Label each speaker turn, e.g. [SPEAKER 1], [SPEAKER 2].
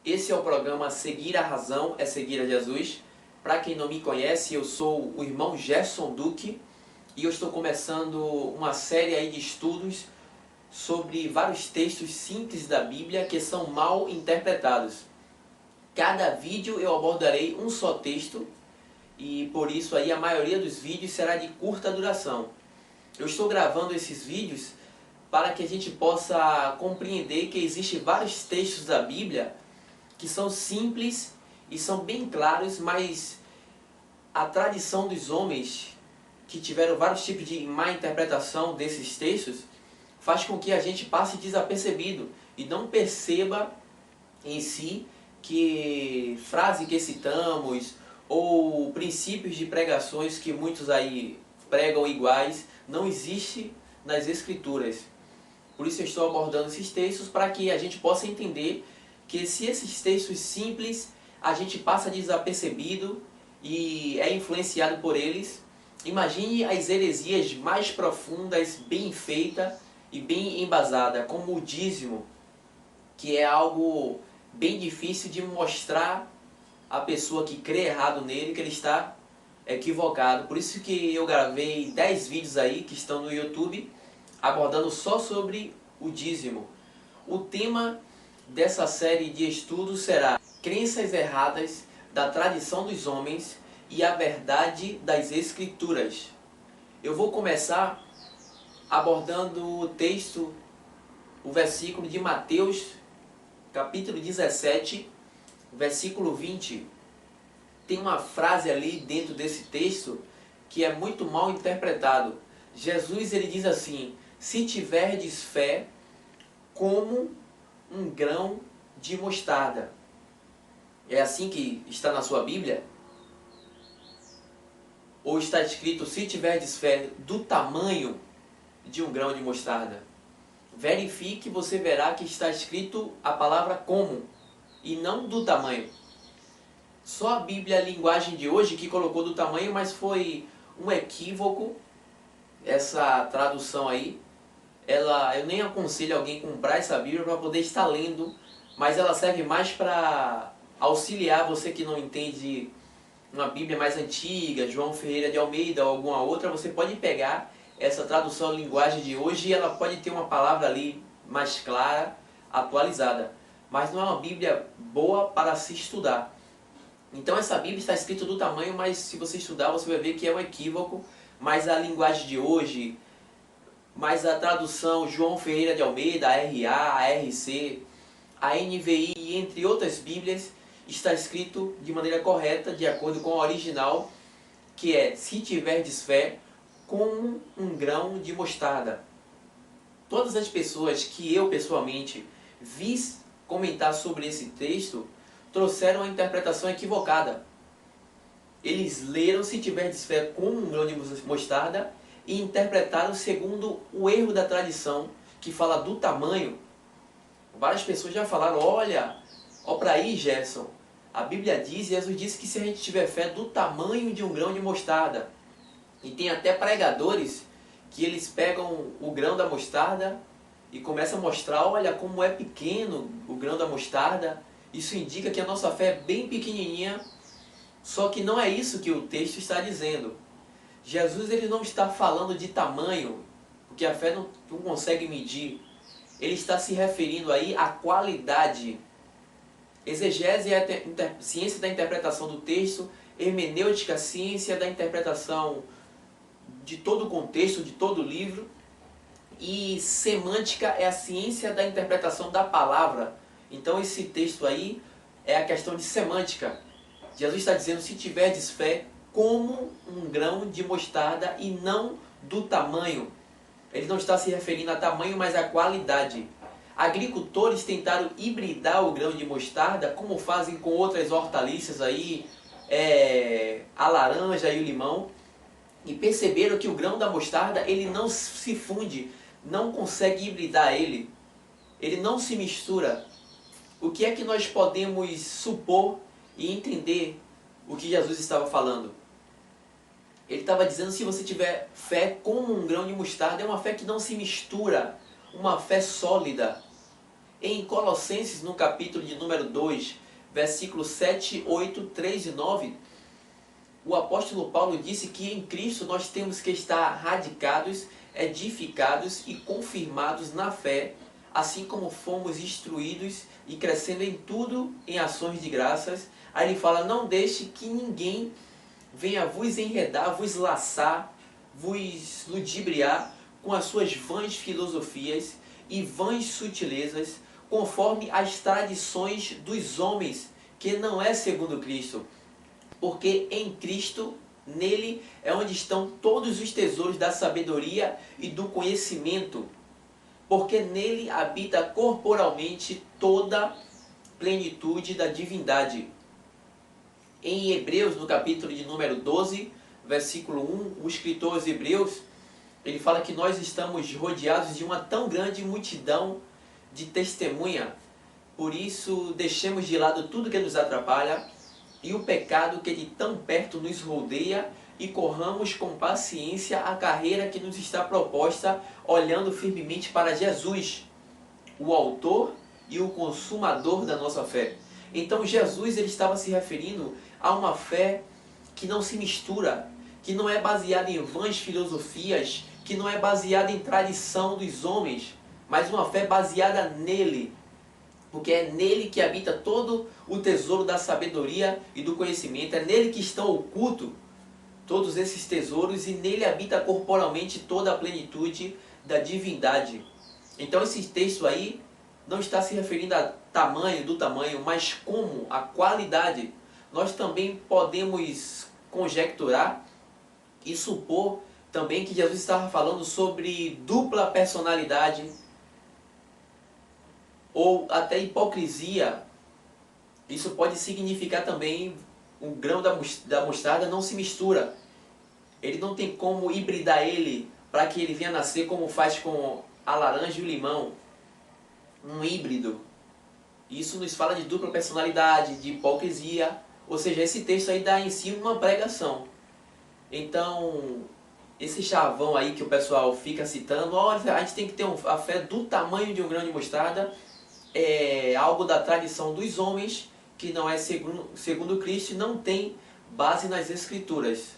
[SPEAKER 1] Esse é o programa Seguir a Razão é Seguir a Jesus. Para quem não me conhece, eu sou o irmão Gerson Duque e eu estou começando uma série aí de estudos sobre vários textos simples da Bíblia que são mal interpretados. Cada vídeo eu abordarei um só texto e por isso aí a maioria dos vídeos será de curta duração. Eu estou gravando esses vídeos para que a gente possa compreender que existem vários textos da Bíblia que são simples e são bem claros, mas a tradição dos homens que tiveram vários tipos de má interpretação desses textos faz com que a gente passe desapercebido e não perceba em si que frase que citamos ou princípios de pregações que muitos aí pregam iguais não existe nas Escrituras. Por isso eu estou abordando esses textos para que a gente possa entender que se esses textos simples a gente passa desapercebido e é influenciado por eles, imagine as heresias mais profundas, bem feita e bem embasada, como o dízimo, que é algo bem difícil de mostrar à pessoa que crê errado nele que ele está equivocado. Por isso que eu gravei 10 vídeos aí que estão no YouTube abordando só sobre o dízimo. O tema dessa série de estudos será Crenças erradas da tradição dos homens e a verdade das Escrituras. Eu vou começar abordando o texto, o versículo de Mateus, capítulo 17, versículo 20. Tem uma frase ali dentro desse texto que é muito mal interpretado. Jesus ele diz assim: se tiverdes fé como um grão de mostarda. É assim que está na sua Bíblia? Ou está escrito, se tiverdes fé do tamanho de um grão de mostarda? Verifique, você verá que está escrito a palavra como, e não do tamanho. Só a Bíblia, a linguagem de hoje, que colocou do tamanho, mas foi um equívoco essa tradução aí. Eu nem aconselho alguém comprar essa Bíblia para poder estar lendo, mas ela serve mais para auxiliar você que não entende uma Bíblia mais antiga, João Ferreira de Almeida ou alguma outra. Você pode pegar essa tradução linguagem de hoje e ela pode ter uma palavra ali mais clara, atualizada. Mas não é uma Bíblia boa para se estudar. Então essa Bíblia está escrita do tamanho, mas se você estudar você vai ver que é um equívoco. Mas a linguagem de hoje, mas a tradução João Ferreira de Almeida, a RA, a RC, a NVI e entre outras Bíblias, está escrito de maneira correta, de acordo com o original, que é, se tiverdes fé, como um grão de mostarda. Todas as pessoas que eu pessoalmente vi comentar sobre esse texto, trouxeram a interpretação equivocada. Eles leram, se tiverdes fé como um grão de mostarda, e interpretaram segundo o erro da tradição, que fala do tamanho. Várias pessoas já falaram, olha para aí, Gerson, a Bíblia diz, Jesus disse que se a gente tiver fé do tamanho de um grão de mostarda. E tem até pregadores que eles pegam o grão da mostarda e começam a mostrar, olha como é pequeno o grão da mostarda. Isso indica que a nossa fé é bem pequenininha, só que não é isso que o texto está dizendo. Jesus ele não está falando de tamanho, porque a fé não consegue medir. Ele está se referindo aí à qualidade. Exegese é a ciência da interpretação do texto, hermenêutica, ciência da interpretação de todo o contexto, de todo o livro, e semântica é a ciência da interpretação da palavra. Então esse texto aí é a questão de semântica. Jesus está dizendo, se tiverdes fé como um grão de mostarda e não do tamanho. Ele não está se referindo a tamanho, mas a qualidade. Agricultores tentaram hibridar o grão de mostarda, como fazem com outras hortaliças aí, a laranja e o limão, e perceberam que o grão da mostarda ele não se funde, não consegue hibridar ele não se mistura. O que é que nós podemos supor e entender o que Jesus estava falando? Ele estava dizendo, se você tiver fé como um grão de mostarda, é uma fé que não se mistura, uma fé sólida. Em Colossenses, no capítulo de número 2, versículos 7, 8, 3 e 9, o apóstolo Paulo disse que em Cristo nós temos que estar radicados, edificados e confirmados na fé, assim como fomos instruídos e crescendo em tudo em ações de graças. Aí ele fala, não deixe que ninguém venha vos enredar, vos laçar, vos ludibriar com as suas vãs filosofias e vãs sutilezas, conforme as tradições dos homens, que não é segundo Cristo. Porque em Cristo, nele é onde estão todos os tesouros da sabedoria e do conhecimento. Porque nele habita corporalmente toda plenitude da divindade. Em Hebreus, no capítulo de número 12, versículo 1, o escritor aos Hebreus, ele fala que nós estamos rodeados de uma tão grande multidão de testemunha. Por isso, deixemos de lado tudo que nos atrapalha e o pecado que de tão perto nos rodeia e corramos com paciência a carreira que nos está proposta, olhando firmemente para Jesus, o autor e o consumador da nossa fé. Então Jesus ele estava se referindo a uma fé que não se mistura, que não é baseada em vãs filosofias, que não é baseada em tradição dos homens, mas uma fé baseada nele, porque é nele que habita todo o tesouro da sabedoria e do conhecimento, é nele que estão ocultos todos esses tesouros e nele habita corporalmente toda a plenitude da divindade. Então esse texto aí não está se referindo a do tamanho, mas como a qualidade. Nós também podemos conjecturar e supor também que Jesus estava falando sobre dupla personalidade ou até hipocrisia. Isso pode significar também o grão da mostarda não se mistura. Ele não tem como hibridar ele para que ele venha nascer como faz com a laranja e o limão. Um híbrido. Isso nos fala de dupla personalidade, de hipocrisia. Ou seja, esse texto aí dá em si uma pregação. Então, esse chavão aí que o pessoal fica citando, olha, a gente tem que ter a fé do tamanho de um grão de mostarda, é algo da tradição dos homens, que não é segundo Cristo e não tem base nas Escrituras.